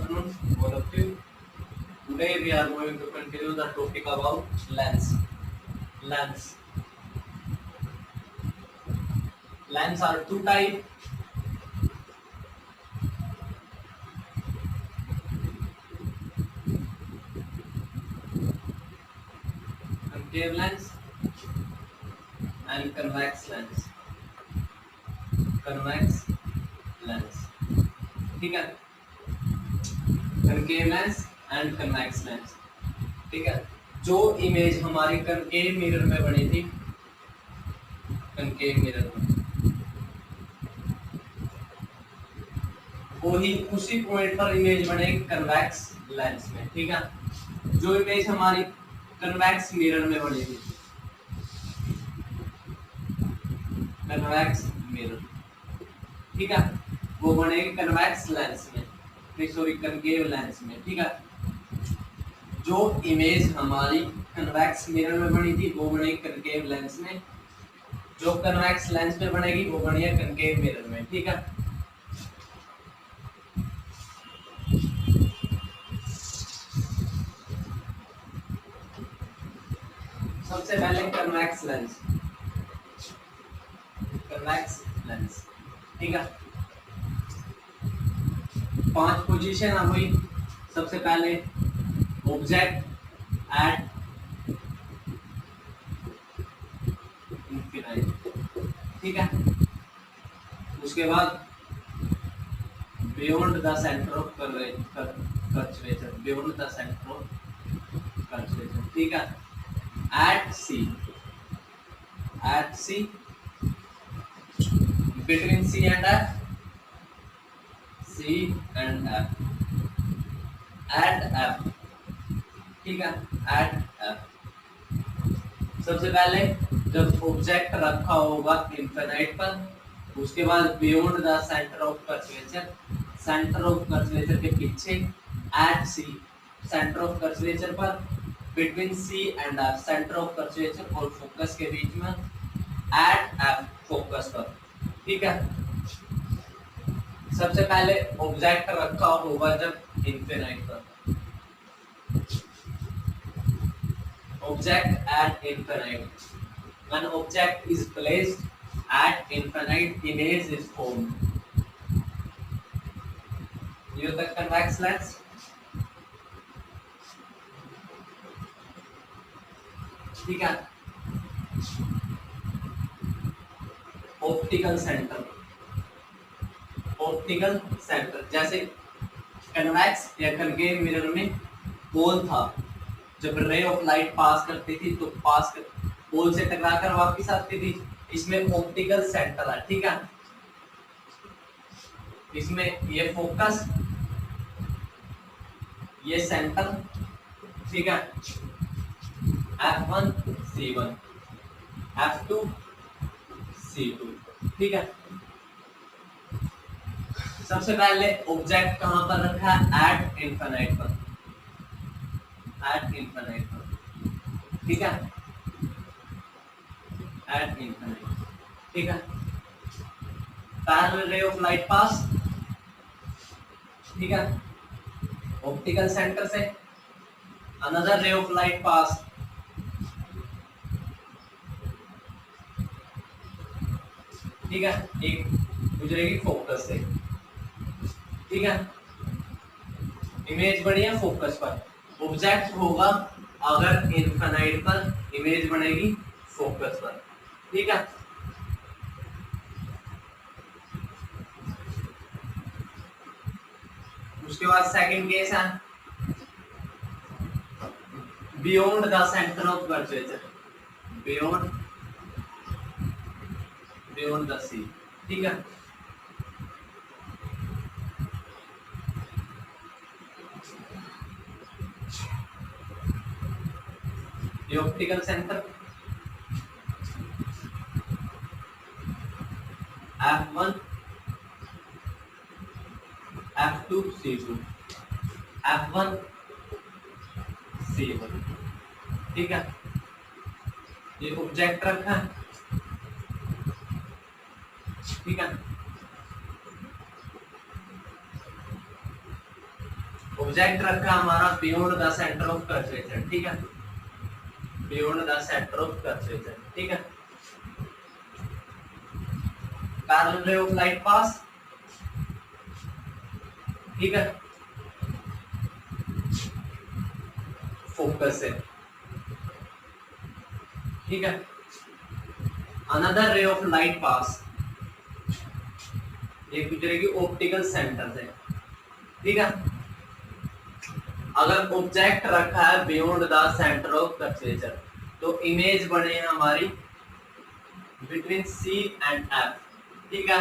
afternoon, all of you. Today we are going to continue the topic about lens. Lens. Lens are two types. Concave lens and convex lens. Convex lens. ठीक है. Concave lens and convex lens. ठीक है. जो image हमारी concave mirror में बनी थी, concave mirror में, वही उसी पॉइंट पर इमेज बनेगी कन्वेक्स लेंस में. ठीक है. जो इमेज हमारी कन्वेक्स मिरर में बनी थी, कन्वेक्स मिरर, ठीक है, वो बनेगी कन्वेक्स लेंस में, सॉरी कनकेव लेंस में. ठीक है. जो इमेज हमारी कन्वेक्स मिरर में बनी थी वो बनेगी कनकेव लेंस में. जो कन्वेक्स लेंस में बनेगी वो बनेगी कनकेव मिरर में. ठीक है. सबसे पहले कन्वेक्स लेंस. Convex lens. ठीक है. 5 पोजीशन हुई. सबसे पहले ऑब्जेक्ट एट इंफिनिट. ठीक है. उसके बाद beyond the centre of curvature. Beyond the centre of curvature. ठीक है. At C, between C and F, C and F, at F. ठीक है. at F. सबसे पहले जब ऑब्जेक्ट रखा होगा इनफिनिट पर, उसके बाद beyond the centre of curvature, centre of curvature के पीछे at C, centre of curvature पर, between C and F, centre of curvature और फोकस के बीच में, एट F, फोकस पर. ठीक है. सबसे पहले ऑब्जेक्ट रखा होगा जब इनफिनिट पर, object at infinite. When object is placed eight infinite, image is formed. ये होता है कन्वेक्स लेंस. ठीक है. Optical centre. ऑप्टिकल सेंटर जैसे कन्वेक्स या कनकेव मिरर में पोल था, जब रे ऑफ लाइट पास करती थी तो पोल से टकराकर वापस आती थी. इसमें ऑप्टिकल सेंटर है. ठीक है. इसमें ये फोकस, ये सेंटर. ठीक है. F1 C1, F2 C2. ठीक है. सबसे पहले ऑब्जेक्ट कहां पर रखा है? एट इनफिनिट पर, एट इनफिनिट पर. ठीक है. At infinite. ठीक है. Parallel ray of light pass. ठीक है. ऑप्टिकल सेंटर से another ray of light pass. ठीक है. एक गुजरेगी फोकस से. ठीक है. इमेज बनी है फोकस पर. ऑब्जेक्ट होगा अगर इनफिनिट पर, इमेज बनेगी फोकस पर. ठीक है. उसके बाद सेकंड केस है beyond the centre of curvature. Beyond the C. ठीक है. ये optical centre F1 F2 C2, F1 C1. ठीक है. ये ऑब्जेक्ट रखा है. ठीक है. ऑब्जेक्ट रखा हमारा beyond the centre of curvature, ठीक है, beyond the centre of curvature, ठीक है। Parallel ray of light pass, ठीक है, फोकस है, ठीक है। अनदर रे ऑफ लाइट पास, एक दूसरे की ऑप्टिकल सेंटर से, ठीक है। अगर ऑब्जेक्ट रखा है beyond the centre of curvature तो इमेज बने हमारी बिटवीन सी एंड एफ, ठीक है,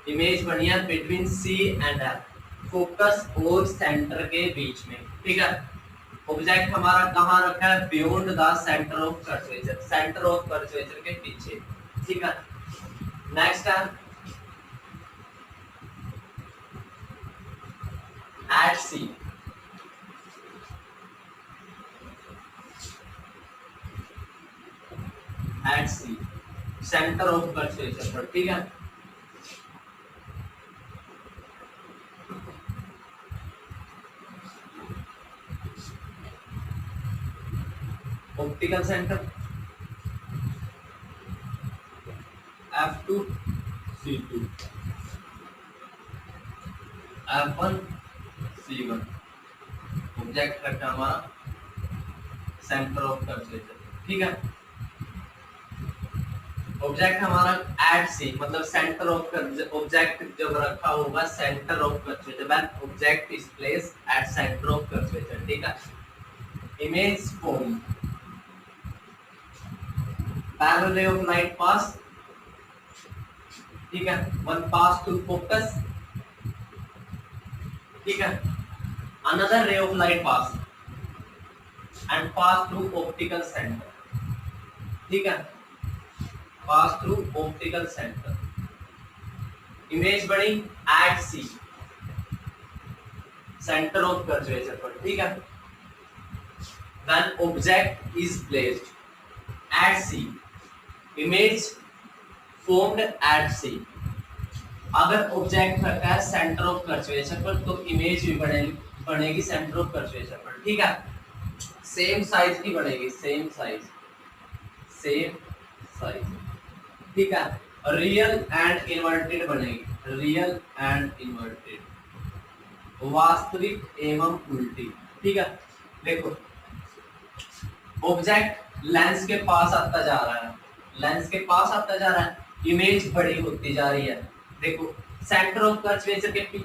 इमेज बनी है between C and F, focus और सेंटर के बीच में, ठीक है। ऑब्जेक्ट हमारा कहाँ रखा है? Beyond the centre of curvature, centre of curvature के पीछे, ठीक है। नेक्स्ट है at C, at C centre of curvature पर, ठीक है। Optical centre F2 C2 F1 C1, object रखा हमारा सेंटर ऑफ कर्वेचर, ठीक है। ऑब्जेक्ट हमारा एट सी मतलब सेंटर ऑफ ऑब्जेक्ट जब रखा होगा centre of curvature, when object is placed eight centre of curvature, ठीक है। Image form parallel ray of light pass, ठीक है, वन पास टू फोकस, ठीक है, another ray of light pass and pass through optical centre, ठीक है, pass through optical centre, image बनी at C centre of curvature पर, ठीक है। When object is placed at C, image formed at C, अगर object रखा है centre of curvature पर तो इमेज भी बनेगी सेंटर ऑफ कर्वेचर पर, ठीक है। सेम साइज की बनेगी, सेम साइज, ठीक है। रियल एंड इन्वर्टेड बनेगी, रियल एंड इन्वर्टेड, वास्तविक एवं उल्टी, ठीक है। देखो ऑब्जेक्ट लेंस के पास आता जा रहा है, लेंस के पास आता जा रहा है, इमेज बड़ी होती जा रही है। देखो सेंटर ऑफ कर्वेचर के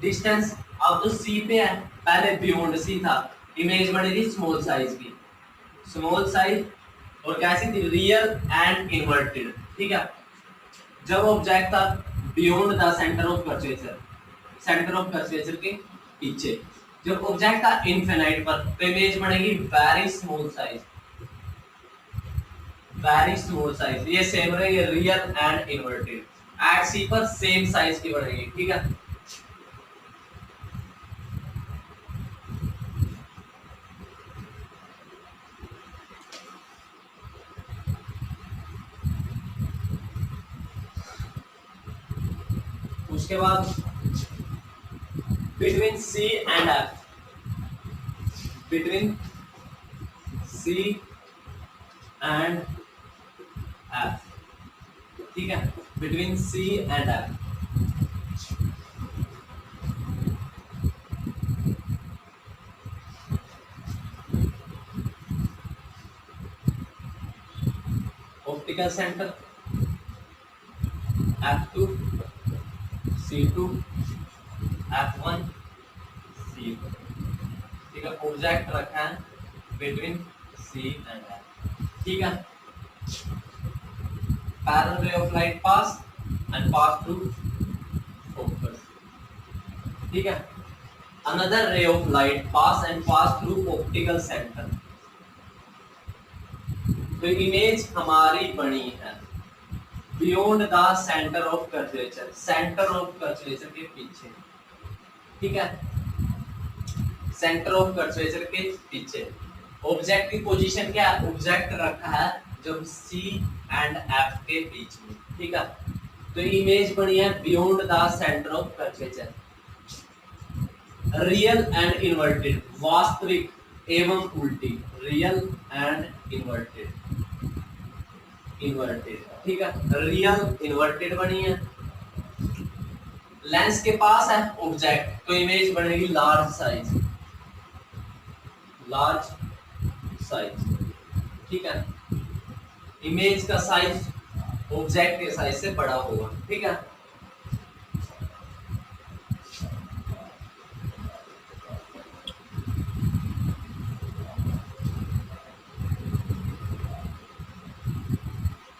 डिस्टेंस अब तो सी पे है, पहले बियॉन्ड सी था, इमेज बनेगी स्मॉल साइज की, स्मॉल साइज और कैसी थी? रियल एंड इन्वर्टेड, ठीक है। जब ऑब्जेक्ट था beyond the centre of curvature, centre of curvature के पीछे, जब ऑब्जेक्ट था इनफिनाइट पर तो इमेज बनेगी very small size, very small size, ये सेम रहेगी real and inverted. At C पर सेम साइज की बनेगी, ठीक है। उसके बाद between C and F, between C and F, ठीक है, between C and F, optical centre F2 C2 F1 C1, ठीक है। ऑब्जेक्ट रखा है बिटवीन सी एंड एफ, ठीक है। Parallel ray of light pass and pass through focus, ठीक है। Another ray of light pass and pass through optical centre, तो image हमारी बनी है beyond the centre of curvature, centre of curvature के पीछे, ठीक है, सेंटर ऑफ कर्वेचर के पीछे। ऑब्जेक्ट की पोजीशन क्या है? ऑब्जेक्ट रखा है जब सी एंड एफ के बीच में, ठीक है। तो इमेज बनी है beyond the centre of curvature, real and inverted, वास्तविक एवं उल्टी, रियल एंड इन्वर्टेड, ठीक है। रियल इन्वर्टेड बनी है, लेंस के पास है ऑब्जेक्ट तो इमेज बनेगी लार्ज साइज, ठीक है। इमेज का साइज ऑब्जेक्ट के साइज से बड़ा होगा, ठीक है।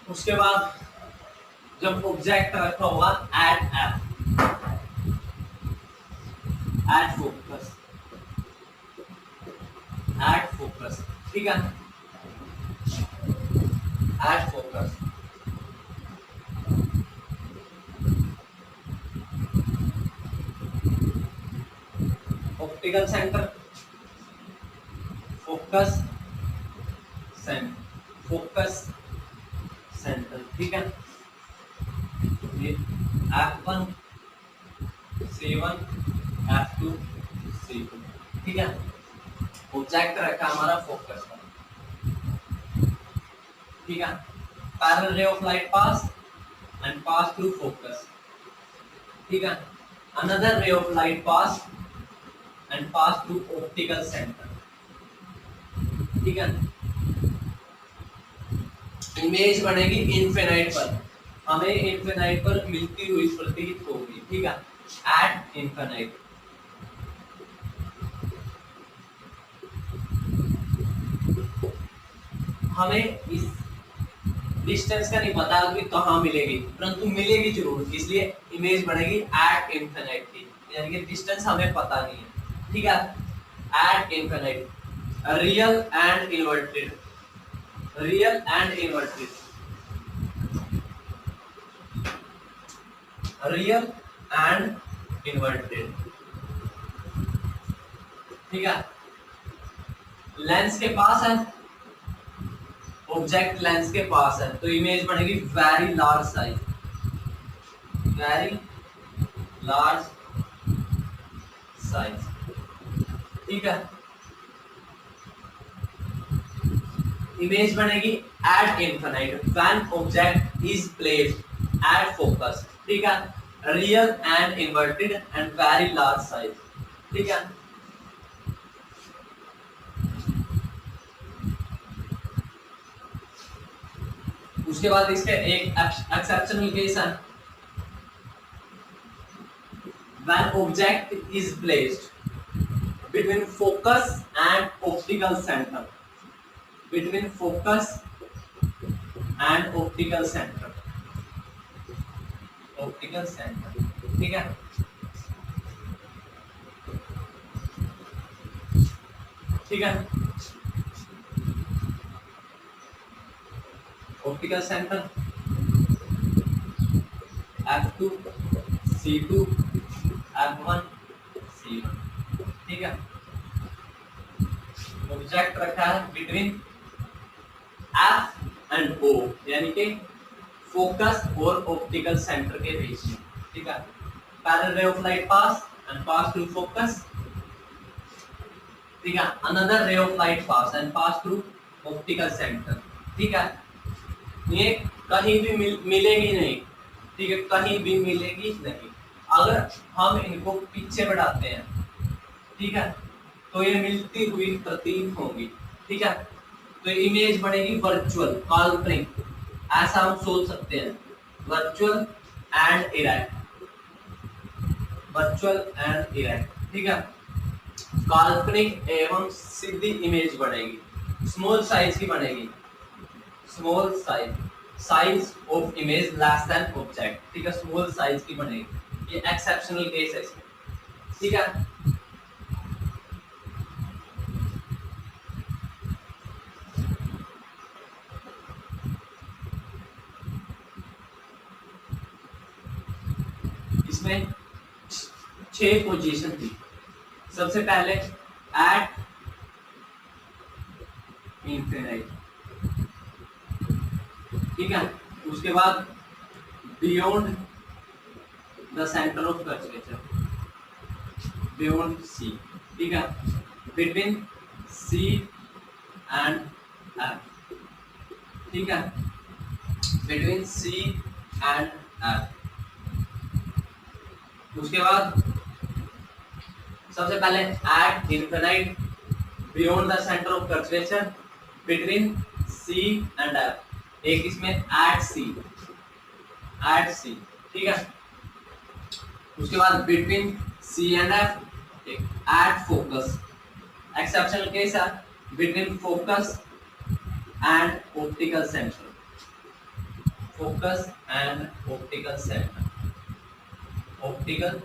उसके बाद जब ऑब्जेक्ट रखा होगा एट फोकस, ठीक है। At focus, optical centre, focus centre, ठीक है। ये F1 C1 F2 C2, ठीक है। ऑब्जेक्ट रखा हमारा फोकस पर, ठीक है। Parallel ray of light pass and pass through focus, ठीक है। Another ray of light pass and pass through optical centre, ठीक है। इमेज बनेगी इनफिनाइट पर, हमें इनफिनाइट पर मिलती हुई प्रतीत होगी, ठीक है। एट इनफिनाइट, हमें इस डिस्टेंस का नहीं पता कि कहाँ मिलेगी, परंतु मिलेगी जरूर, इसलिए इमेज बनेगी एट इनफिनाइट की, यानी कि डिस्टेंस हमें पता नहीं है, ठीक है। At infinite, real and inverted, real and inverted, real and inverted, ठीक है। लेंस के पास है ऑब्जेक्ट, लेंस के पास है तो इमेज बनेगी वेरी लार्ज साइज, ठीक है। इमेज बनेगी at infinite when object is placed at focus, ठीक है। Real and inverted and very large size, ठीक है। उसके बाद इसके एक एक्सेप्शनल केस है, when object is placed between focus and optical center, between focus and optical center, ठीक है। ठीक है, optical centre F2 C2 F1 C1, ठीक है। ऑब्जेक्ट रखा है बिटवीन F एंड O, यानी कि फोकस और ऑप्टिकल सेंटर के बीच में, ठीक है। Parallel ray of light pass and pass through focus, ठीक है। Another ray of light pass and pass through optical centre, ठीक है। ये कहीं भी मिलेगी नहीं, ठीक है, कहीं भी मिलेगी नहीं। अगर हम इनको पीछे बढ़ाते हैं, ठीक है, तो ये मिलती हुई प्रतीत होगी, ठीक है। तो इमेज बनेगी वर्चुअल, काल्पनिक, ऐसा हम सोच सकते हैं, वर्चुअल एंड इरेक्ट, ठीक है। काल्पनिक एवं सीधी इमेज बनेगी, स्मॉल साइज की बनेगी, small size of image less than object, ठीक है, स्मॉल साइज की बनेगी। ये एक्सेप्शनल केस है इसमें, ठीक है। इसमें 6 पोजीशन थी। सबसे पहले एट इंफिनिट, ठीक है। उसके बाद beyond the centre of curvature, beyond C, ठीक है, बिटवीन सी एंड एफ, ठीक है, बिटवीन सी एंड एफ। उसके बाद सबसे पहले at infinite beyond the centre of curvature between C and F. एक इसमें एट सी, ठीक है। उसके बाद between C and F, at focus, exceptional case है between focus and optical centre, focus and optical centre, optical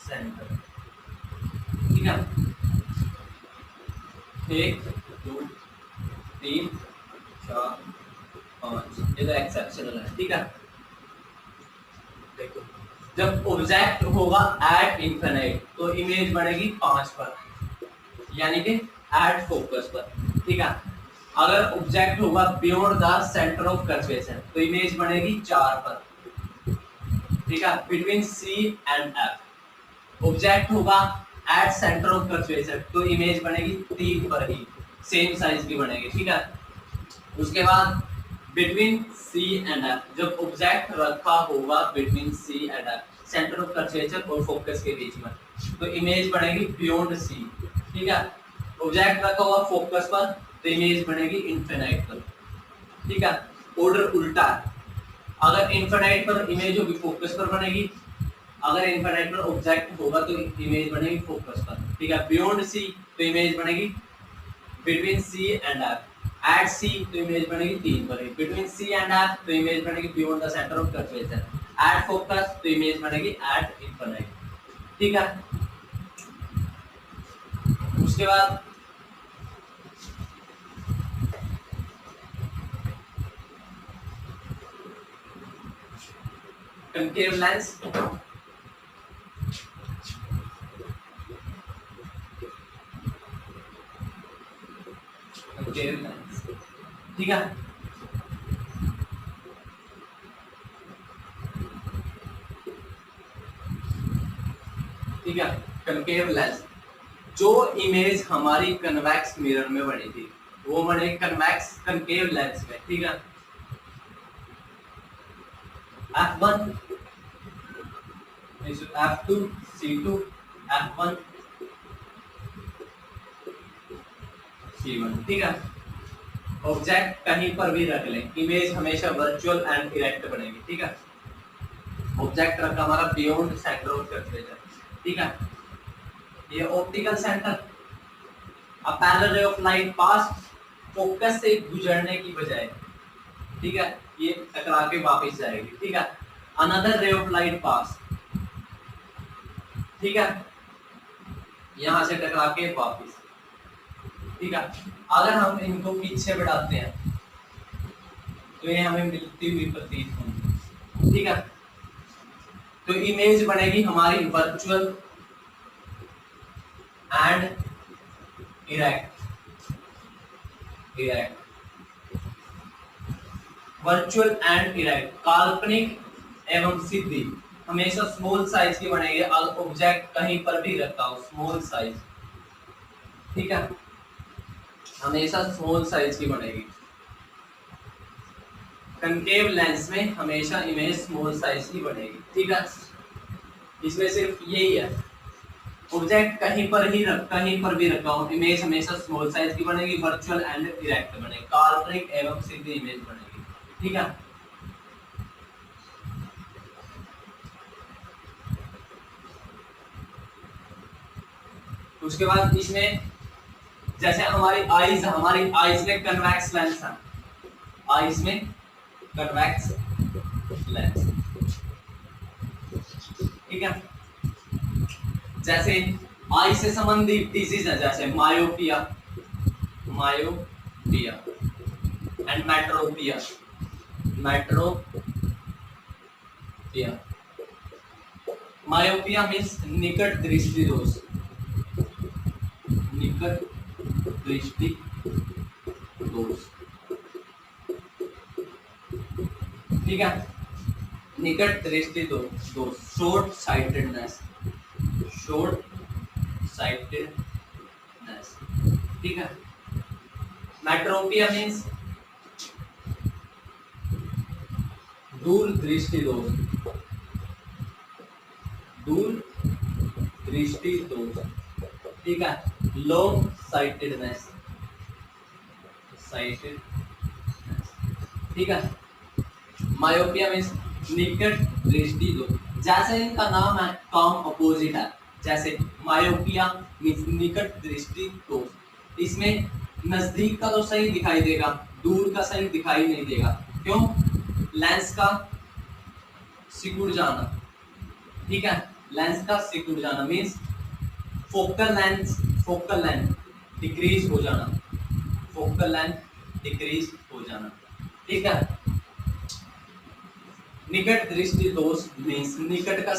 centre, ठीक है। 1 2 3 4 5, ये तो एक्सेप्शनल है, ठीक है। देखो जब ऑब्जेक्ट होगा एट इनफिनिट तो इमेज बढ़ेगी 5 पर, यानी कि एट फोकस पर, ठीक है। अगर ऑब्जेक्ट होगा beyond the centre of curvature तो इमेज बढ़ेगी 4 पर, ठीक है, between C and F. Object होगा एट सेंटर ऑफ कर्वेचर तो इमेज बनेगी 3 पर ही, सेम साइज की बनेगी, ठीक है। उसके बाद बिटवीन सी एंड एफ, जब ऑब्जेक्ट रखा होगा between C and F, centre of curvature और फोकस के बीच में, तो इमेज बनेगी बियॉन्ड सी, ठीक है। ऑब्जेक्ट रखा हुआ फोकस पर तो इमेज बनेगी इनफिनिट पर, ठीक है। ऑर्डर उल्टा है, अगर इनफिनिट पर इमेज होगी फोकस पर बनेगी, अगर इनफिनिट पर ऑब्जेक्ट होगा तो इमेज बनेगी फोकस पर, ठीक है। बियॉन्ड सी तो इमेज बनेगी between C and F, at C तो इमेज बनेगी 3 पर, बिटवीन सी एंड एफ तो इमेज बनेगी beyond the centre of curvature, at focus तो इमेज बनेगी एट इनफिनिट, ठीक है। उसके बाद कंकेव लेंस, ठीक है। ठीक है, कंकेव लेंस, जो इमेज हमारी कन्वेक्स मिरर में बनी थी वो बने कन्वेक्स कंकेव लेंस में, ठीक है। F1, F2, C2, F1, C1, ठीक है। ऑब्जेक्ट कहीं पर भी रख लें, इमेज हमेशा वर्चुअल एंड इरेक्ट बनेगी, ठीक है। ऑब्जेक्ट रखा हमारा बियॉन्ड सेंटर ऑफ कर्वेचर, ठीक है। ये optical centre, a parallel ray of light pass focus से गुजरने की बजाय, ठीक है, ये टकरा के वापस जाएगी, ठीक है। Another ray of light pass, ठीक है, यहां से टकरा के वापस, ठीक है। अगर हम इनको पीछे बढ़ाते हैं तो ये हमें मिलती हुई प्रतीत होगी, ठीक है। तो इमेज बनेगी हमारी virtual and erect, virtual and erect, काल्पनिक एवं सिद्धि हमेशा स्मॉल साइज की बनेगी, ऑब्जेक्ट कहीं पर भी रखा हो स्मॉल साइज, ठीक है, हमेशा स्मॉल साइज की बनेगी। कंकेव लेंस में हमेशा इमेज स्मॉल साइज की बनेगी, ठीक है। इसमें सिर्फ यही है, ऑब्जेक्ट कहीं पर भी रखा हो इमेज हमेशा स्मॉल साइज की बनेगी, वर्चुअल एंड इरेक्ट बनेगी, काल्पनिक एवं सिद्धि इमेज बनेगी, ठीक है। उसके बाद इसमें जैसे हमारी आईज में कन्वेक्स लेंस है, आईज में कन्वेक्स लेंस, ठीक है। जैसे आई से संबंधित डिजीज है जैसे मायोपिया एंड मेट्रोपिया, मायोपिया मीन्स निकट दृष्टि दोष, ठीक है। निकट दृष्टि दोष, शॉर्ट साइटेडनेस, साइटेडनेस, ठीक है। मेट्रोपिया मीन्स दूर दृष्टि दोष, दूर दृष्टि दोष, ठीक है। लॉन्ग साइटेडनेस, साइटेडनेस, ठीक है। मायोपिया मीन्स निकट दृष्टि दोष, जैसे इनका नाम है काम अपोजिट है। जैसे मायोपिया मीन्स निकट दृष्टि दोष, इसमें नजदीक का तो सही दिखाई देगा, दूर का सही दिखाई नहीं देगा। क्यों? लेंस का सिकुड़ जाना, ठीक है। लेंस का सिकुड़ जाना मीन्स फोकल लेंथ डिक्रीज हो जाना, फोकल लेंथ डिक्रीज हो जाना, ठीक है। निकट दृष्टि दोष मीन्स निकट का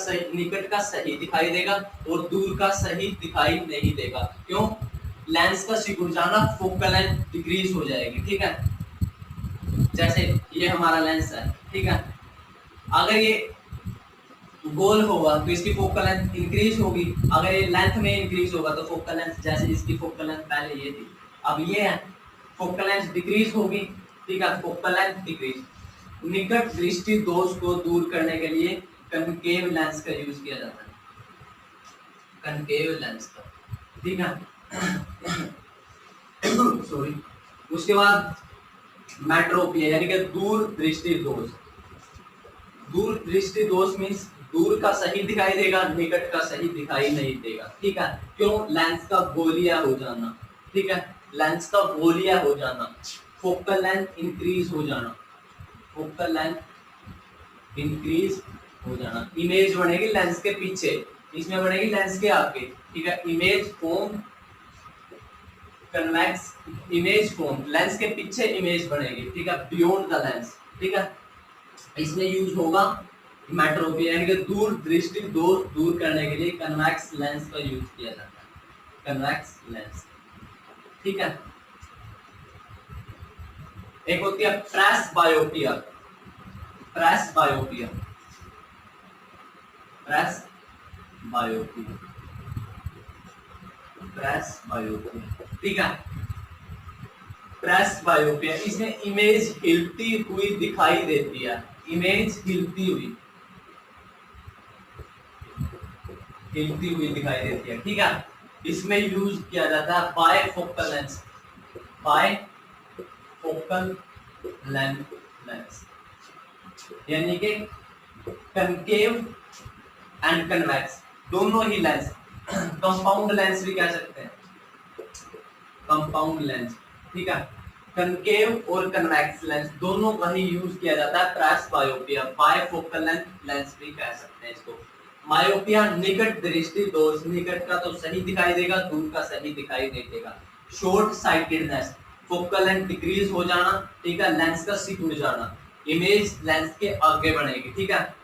सही दिखाई देगा और दूर का सही दिखाई नहीं देगा। क्यों? लेंस का सिकुड़ जाना, फोकल लेंथ डिक्रीज हो जाएगी, ठीक है। जैसे ये हमारा लेंस है, ठीक है। अगर ये गोल होगा तो इसकी फोकल लेंथ इंक्रीज होगी, अगर ये लेंथ में इंक्रीज होगा तो फोकल लेंथ, जैसे इसकी फोकल लेंथ पहले ये थी, अब ये है, फोकल लेंथ डिक्रीज होगी, ठीक है। Focal length decrease. निकट दृष्टि दोष को दूर करने के लिए कनकेव लेंस का यूज किया जाता है, कनकेव लेंस का, ठीक है। सॉरी। उसके बाद मेट्रोपिया यानी कि दूर दृष्टि दोष। दूर दृष्टि दोष मीन्स दूर का सही दिखाई देगा, निकट का सही दिखाई नहीं देगा, ठीक है। क्यों? लेंस का गोलिया हो जाना, ठीक है। लेंस का गोलिया हो जाना, फोकल लेंथ इंक्रीज हो जाना, फोकल लेंथ इंक्रीज हो जाना। इमेज बनेगी लेंस के पीछे, इसमें बनेगी लेंस के आगे, ठीक है। Image form convex, image form lens के पीछे इमेज बनेगी, ठीक है, बियॉन्ड द लेंस, ठीक है। इसमें यूज होगा मेट्रोपिया यानी कि दूर दृष्टि दोष दूर करने के लिए कन्वेक्स लेंस का यूज किया जाता है, कन्वेक्स लेंस, ठीक है। एक होती है प्रेस बायोपिया, प्रेस बायोपिया, प्रेस बायोपिया, प्रेस बायोपिया, ठीक है। प्रेस बायोपिया, इसमें इमेज हिलती हुई दिखाई देती है, इमेज हिलती हुई दिखाई देती है, ठीक है। इसमें यूज किया जाता है bye focal lens, bye focal lens यानी कि कनकेव एंड कन्वेक्स दोनों ही लेंस, कंपाउंड लेंस भी कह सकते हैं, कंपाउंड लेंस, ठीक है। कनकेव और कन्वेक्स लेंस दोनों का ही यूज किया जाता है प्रेस बायोपिया, बायफोकल लेंस भी कह सकते हैं इसको। मायोपिया निकट दृष्टि दोष, निकट का तो सही दिखाई देगा, दूर का सही दिखाई नहीं देगा। Short sightedness, focal length decrease हो जाना, ठीक है, लेंस का सिकुड़ जाना, इमेज लेंस के आगे बढ़ेगी, ठीक है,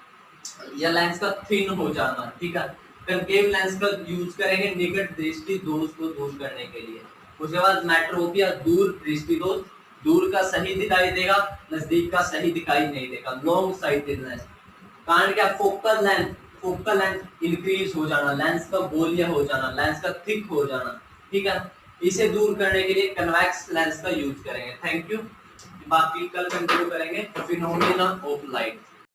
या लेंस का थिन हो जाना, ठीक है। कनकेव लेंस का यूज करेंगे निकट दृष्टि दोष को दूर करने के लिए। उसके बाद मेट्रोपिया दूर दृष्टि दोष, दूर का सही दिखाई देगा, नजदीक का सही दिखाई नहीं देगा। लॉन्ग साइटेडनेस, कारण क्या? फोकल लेंथ इंक्रीज हो जाना, लेंस का गोलिया हो जाना, लेंस का थिक हो जाना, ठीक है। इसे दूर करने के लिए कन्वेक्स लेंस का यूज करेंगे। Thank you. बाकी कल कंटिन्यू करेंगे फिनोमेना ऑफ लाइट।